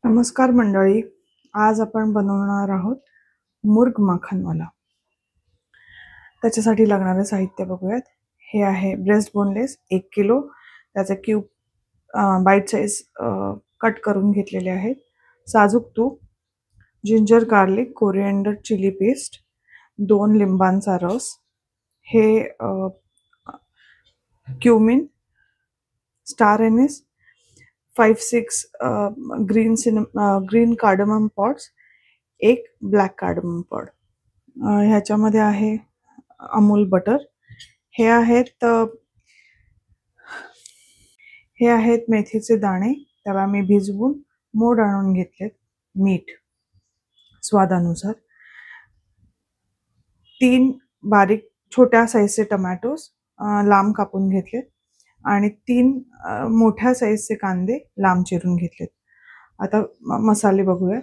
नमस्कार मंडळी. आज आपण बनवणार आहोत मुर्ग माखनवाला. त्याच्यासाठी लागणारे साहित्य बघूयात. हे आहे ब्रेस्ट बोनलेस 1 किलो, त्याचे क्यूब बाईट साईज कट करून घेतलेले आहेत. साजूक तूप, ginger garlic coriander chilli paste, 2 लिंबांचा रस, हे cumin, star anise, 5-6 green cardamom pods, 1 black cardamom pod. ह्याच्यामध्ये आहे अमूल बटर. हे आहेत मेथीचे दाणे, त्याला मी भिजवून मोड आणून घेतलेत. मीठ स्वादानुसार, 3 बारीक छोट्या साईजचे टोमॅटोज लांब कापून घेतलेत आणि 3 मोठ्या साईजचे कांदे लांब चिरून घेतलेत. आता मसाले बघूयात.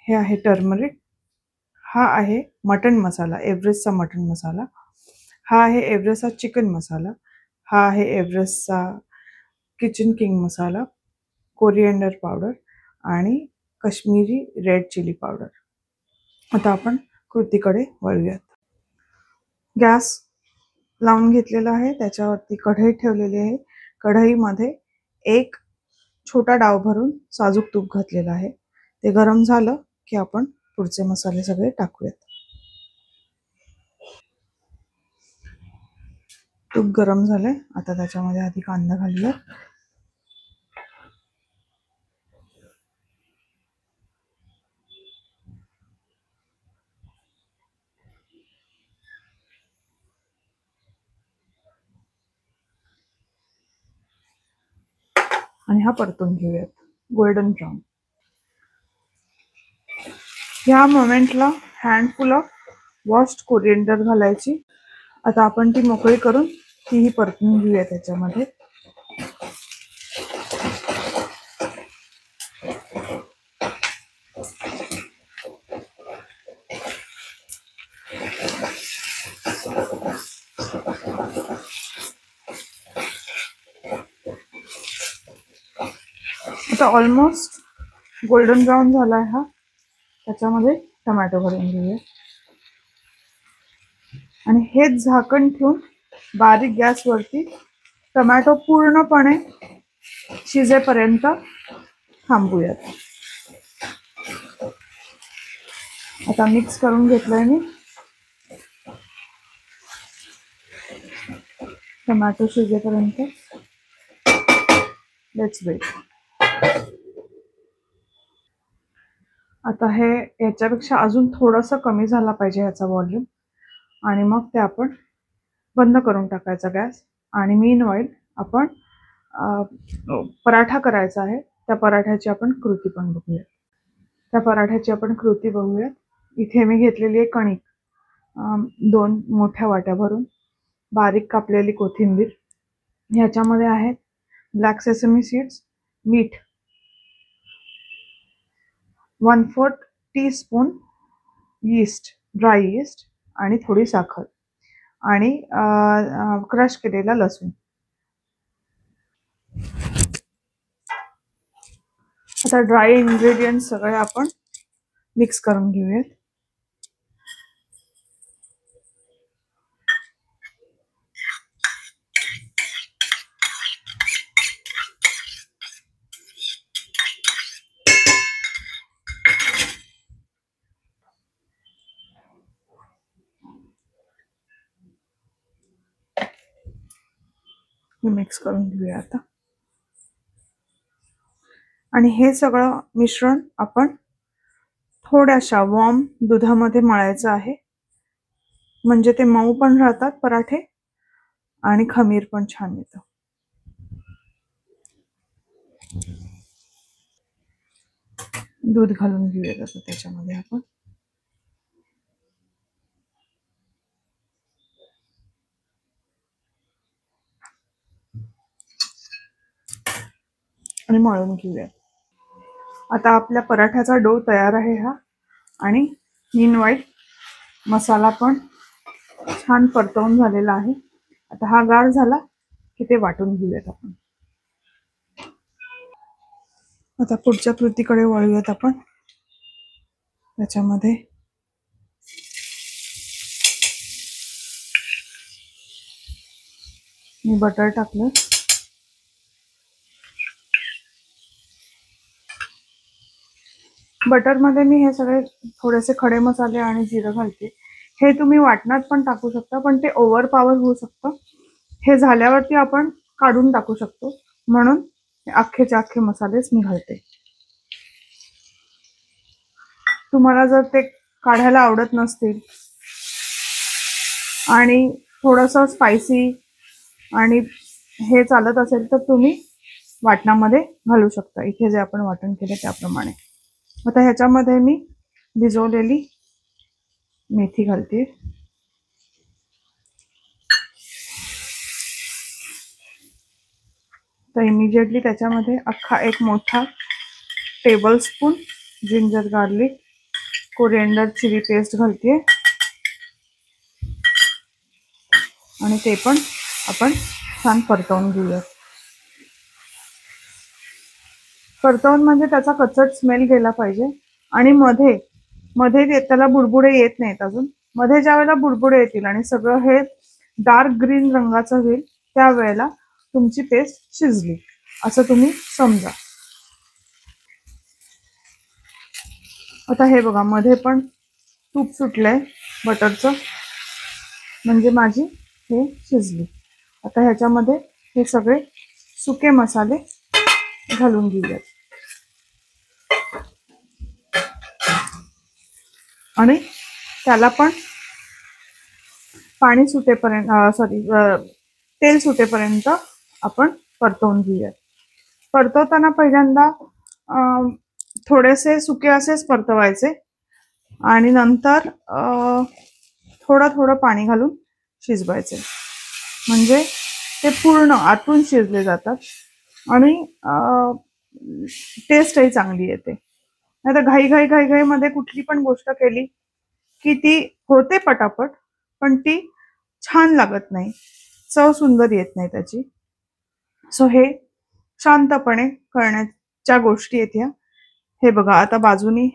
हे आहे टर्मरिक, हा आहे मटन मसाला, एव्हरेस्टचा मटन मसाला. हा आहे एव्हरेस्टचा चिकन मसाला. हा आहे एव्हरेस्टचा किचन किंग मसाला, कोरिएंडर पावडर आणि काश्मीरी रेड चिली पावडर. आता आपण कृतीकडे वळूयात. गॅस लावून घेतलेला आहे, त्याच्यावरती कढई ठेवलेली आहे. कढईमध्ये 1 छोटा डाव भरून साजूक तूप घातलेलं आहे. ते गरम झालं की आपण पुढचे मसाले सगळे टाकूयात. तूप गरम झालंय, आता त्याच्यामध्ये आधी कांदा घालूया. आणि हा परतून घेऊयात गोल्डन ब्राऊन. ह्या मोमेंटला हँडफुल ऑफ वॉश्ड कोरिएंडर घालायची. आता आपण ती मोकळी करून तीही परतून घेऊया त्याच्यामध्ये. आता ऑलमोस्ट गोल्डन ब्राऊन झालाय हा. त्याच्यामध्ये टोमॅटो घालून घेऊया आणि हेच झाकण ठेवून बारीक गॅसवरती टोमॅटो पूर्णपणे शिजेपर्यंत थांबूयात. आता मिक्स करून घेतलंय मी. टोमॅटो शिजेपर्यंत लेट्स वेट. आता हे याच्यापेक्षा अजून थोडंसं कमी झाला पाहिजे ह्याचा व्हॉल्यूम, आणि मग ते आपण बंद करून टाकायचा गॅस. आणि मीनवाईल आपण पराठा करायचा आहे. त्या पराठ्याची आपण कृती पण बघूया. इथे मी घेतलेली आहे कणिक, 2 मोठ्या वाट्या भरून, बारीक कापलेली कोथिंबीर, ह्याच्यामध्ये आहेत ब्लॅक सेसमी सीड्स, मीठ, 1/4 टीस्पून यीस्ट, ड्राय यीस्ट आणि थोडी साखर आणि क्रश केलेला लसूण. आता ड्राय इन्ग्रेडियंट सगळे आपण मिक्स करून घेऊयात. मिक्स करून घेऊया आता. आणि हे सगळं मिश्रण आपण थोड्याशा वॉर्म दुधामध्ये मळायचं आहे, म्हणजे ते मऊ पण राहतात पराठे आणि खमीर पण छान येतं. दूध घालून घेऊया आता त्याच्यामध्ये आपण. आणि मळून घेऊया. आता आपल्या पराठ्याचा डो तयार आहे हा. आणि मीनवाईल मसाला पण छान परतवून झालेला आहे. आता हा गार झाला की ते वाटून घेऊयात आपण. आता पुढच्या कृतीकडे वळूयात आपण. त्याच्यामध्ये मी बटर टाकलं. बटरमध्ये मी हे सगळे थोडेसे खडे मसाले आणि जिरं घालते. हे तुम्ही वाटणात पण टाकू शकता, पण ते ओव्हर पॉवर होऊ शकतं. हे झाल्यावरती आपण काढून टाकू शकतो, म्हणून अख्खेचे अख्खे मसालेच मी घालते. तुम्हाला जर ते काढायला आवडत नसतील आणि थोडंसं स्पायसी आणि हे चालत असेल तर तुम्ही वाटणामध्ये घालू शकता. इथे जे आपण वाटण केले त्याप्रमाणे. आता ह्याच्यामध्ये मी भिजवलेली मेथी घालते. तर इमिजिएटली त्याच्यामध्ये अख्खा एक मोठा tablespoon ginger garlic coriander chilli paste घालते आणि ते पण आपण छान परतवून घेऊया. परतवून म्हणजे त्याचा कचट स्मेल गेला पाहिजे. आणि मध्ये मध्ये त्याला बुडबुडे येत नाहीत अजून. मध्ये ज्या वेळेला बुडबुडे येतील आणि सगळं हे डार्क ग्रीन रंगाचं होईल त्यावेळेला तुमची पेस्ट शिजली असं तुम्ही समजा. आता हे बघा मध्ये पण तूप सुटलंय बटरचं, म्हणजे माझी हे शिजली. आता ह्याच्यामध्ये हे सगळे सुके मसाले घालून घेऊयात आणि त्याला पण पाणी सुटेपर्यंत तेल सुटेपर्यंत आपण परतवून घेऊयात. परतवताना पहिल्यांदा थोडेसे सुके असेच परतवायचे आणि नंतर थोडं थोडं पाणी घालून शिजवायचे, म्हणजे ते पूर्ण आतून शिजले जातात आणि टेस्टही चांगली येते. नाही तर घाई मध्ये कुठली पण गोष्ट केली की ती होते पटापट, पण ती छान लागत नाही, चव सुंदर येत नाही त्याची. सो हे शांतपणे करण्याच्या गोष्टी आहेत ह्या. हे बघा आता बाजूनी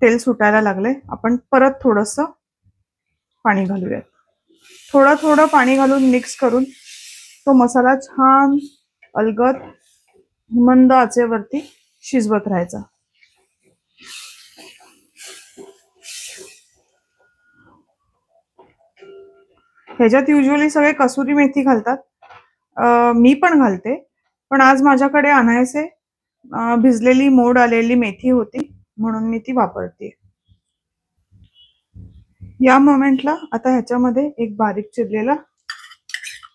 तेल सुटायला लागले. आपण परत थोडंसं पाणी घालूयात. थोडं थोडं पाणी घालून मिक्स करून तो मसाला छान अलगद मंद आचेवरती शिजवत राहायचा. ह्याच्यात युजली सगळे कसुरी मेथी घालतात, मी पण घालते, पण आज माझ्याकडे अनायसे भिजलेली मोड आलेली मेथी होती म्हणून मी ती वापरते. या मोमेंटला आता ह्याच्यामध्ये एक बारीक चिरलेला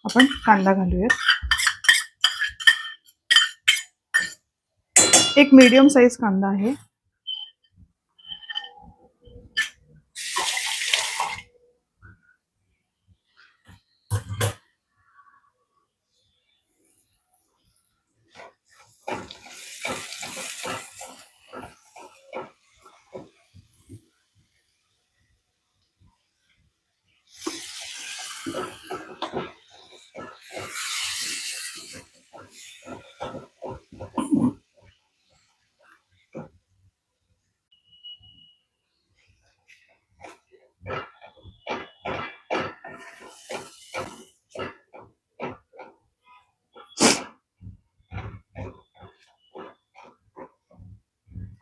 आपण कांदा घालूयात. एक मीडियम साइज कांदा आहे.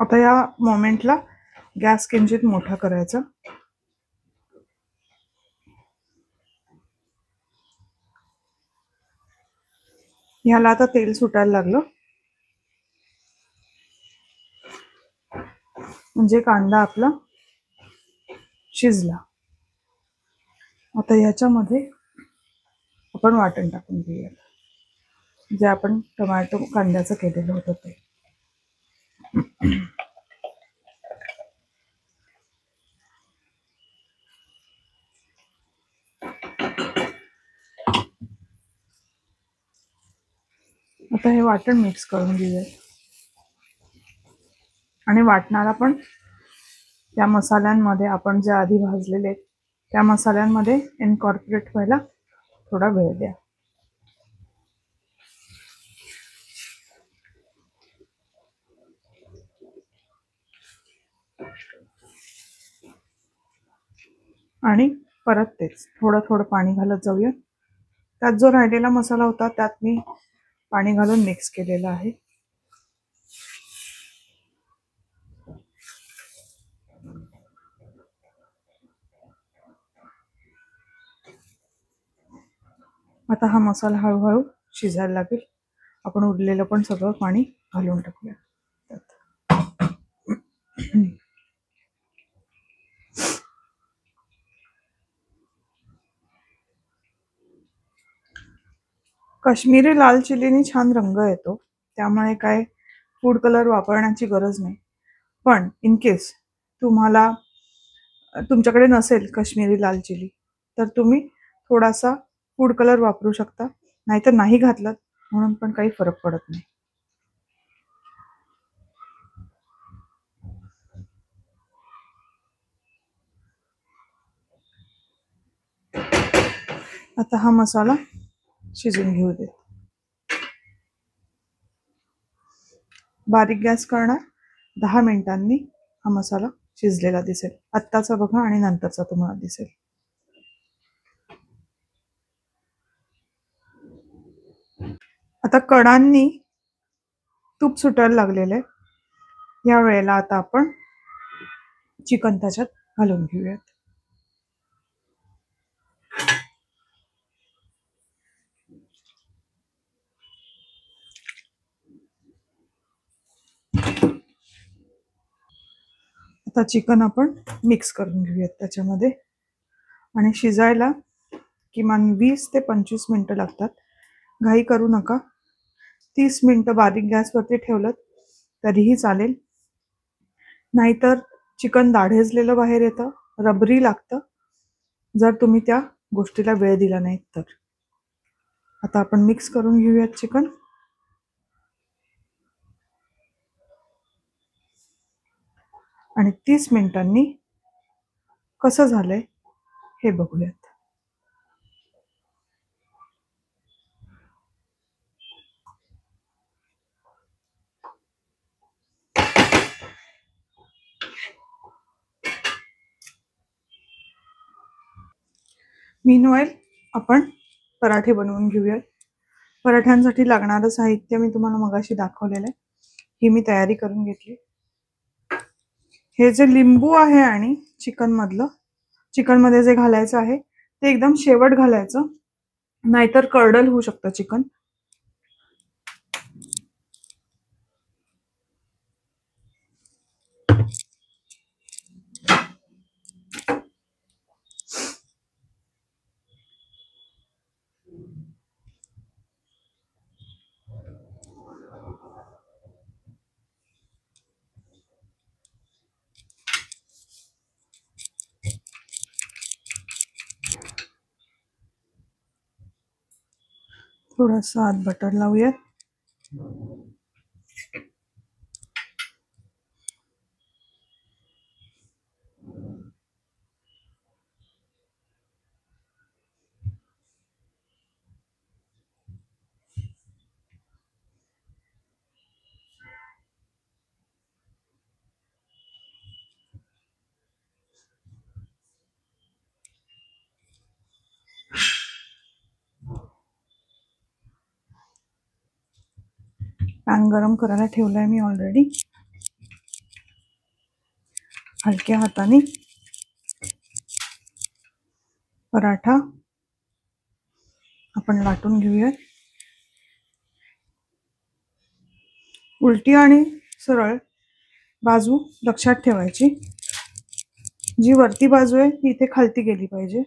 आता या मोमेंटला गॅस किंचित मोठा करायचा. ह्याला आता तेल सुटायला लागलं, म्हणजे कांदा आपला शिजला. आता ह्याच्यामध्ये आपण वाटण टाकून घेऊया, जे आपण टोमॅटो कांद्याचं केलेलं होतं ते. आता हे वाटण मिक्स करून घेऊया आणि वाटणाला पण त्या मसाल्यांमध्ये आपण जे आधी भाजलेले त्या मसाल्यांमध्ये इनकॉर्पोरेट व्हायला थोडा वेळ द्या. आणि परत तेच थोडं थोडं पाणी घालत जाऊया. त्यात जो राहिलेला मसाला होता त्यात मी पाणी घालून मिक्स केलेला आहे. आता हा मसाला हळूहळू शिजायला लागेल. आपण उरलेलं पण सगळं पाणी घालून टाकूया त्यात. काश्मीरी लाल चिलीनी छान रंग येतो, त्यामुळे काय फूड कलर वापरण्याची गरज नाही. पण इन केस तुम्हाला तुमच्याकडे नसेल काश्मीरी लाल चिली तर तुम्ही थोडासा फूड कलर वापरू शकता, नाहीतर नाही घातलं म्हणून पण काही फरक पडत नाही. आता हा मसाला शिजून घेऊ दे. बारीक गॅस करणार. 10 मिनिटांनी हा मसाला शिजलेला दिसेल. आत्ताचा बघा आणि नंतरचा तुम्हाला दिसेल. आता कडांनी तूप सुटायला लागलेलं आहे. या वेळेला आता आपण चिकन त्याच्यात घालून घेऊयात. आता चिकन आपण मिक्स करून घेऊयात त्याच्यामध्ये. आणि शिजायला किमान 20 ते 25 मिनिटं लागतात. घाई करू नका. 30 मिनिटं बारीक गॅसवरती ठेवलं तरीही चालेल, नाहीतर चिकन दाढेजलेलं बाहेर येतं, रबरी लागतं जर तुम्ही त्या गोष्टीला वेळ दिला नाही तर. आता आपण मिक्स करून घेऊयात चिकन. आणि 30 मिनिटांनी कसं झालंय हे बघूयात. मीनवाईल आपण पराठे बनवून घेऊयात. पराठ्यांसाठी लागणारं साहित्य मी तुम्हाला मगाशी दाखवलेलं आहे. ही मी तयारी करून घेतली. हे जे लिंबू आहे आणि चिकनमध्ये जे घालायचं आहे ते एकदम शेवट घालायचं, नाहीतर कर्डल होऊ शकतं चिकन. थोडंसं आत बटर लावूयात. पॅन गरम करायला ठेवलाय मी ऑलरेडी. हलक्या हाताने पराठा आपण लाटून घेऊयात. उलटी आणि सरळ बाजू लक्षात ठेवायची. जी वरती बाजू आहे ती इथे खालती गेली पाहिजे.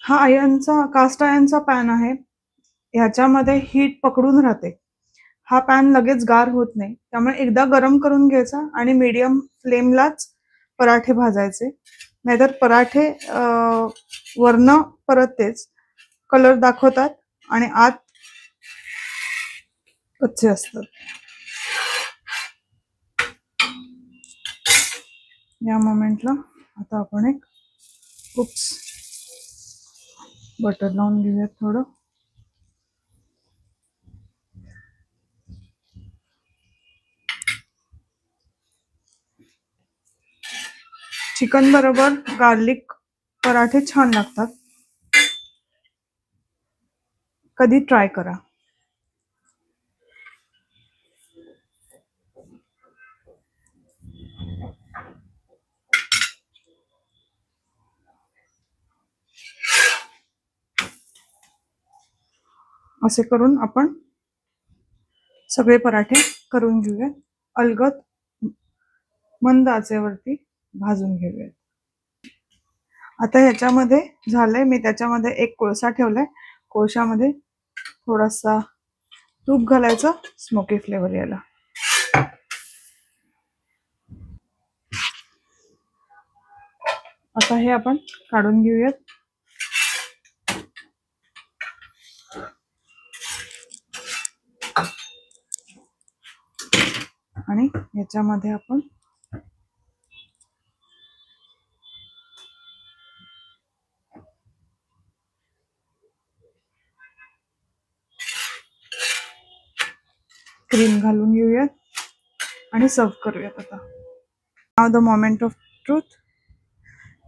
हा कास्ट आयर्नचा पॅन आहे. ह्याच्यामध्ये हीट पकडून राहते. हा पॅन लगेच गार होत नाही, त्यामुळे एकदा गरम करून घ्यायचा आणि मीडियम फ्लेमलाच पराठे भाजायचे. नाहीतर पराठे वरनं परत तेच कलर दाखवतात आणि आत कच्चे असतात. या मोमेंटला आता आपण एक बटर लावून घेऊयात थोडं. चिकन बरोबर गार्लिक पराठे छान लागतात. कधी ट्राय करा. असे करून आपण सगळे पराठे करून घेऊयात. अलगद मंद आचेवरती भाजून घेऊयात. आता ह्याच्यामध्ये झालंय, मी त्याच्यामध्ये एक कोळसा ठेवलाय. कोळशामध्ये थोडासा तूप घालायचं स्मोकी फ्लेवर यायला. आता हे आपण काढून घेऊयात. आणि याच्यामध्ये आपण क्रीम घालून घेऊयात आणि सर्व करूयात. आता नाव द मोमेंट ऑफ ट्रूथ.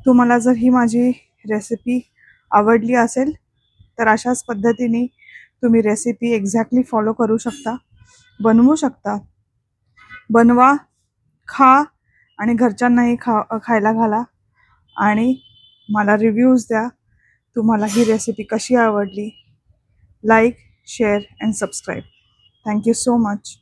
तुम्हाला जर ही माझी रेसिपी आवडली असेल तर अशाच पद्धतीने तुम्ही रेसिपी एक्झॅक्टली फॉलो करू शकता, बनवू शकता. बनवा, खा आणि घरच्यांनाही खायला घाला आणि मला रिव्ह्यूज द्या. तुम्हाला ही रेसिपी कशी आवडली. Like, share and subscribe. Thank you so much.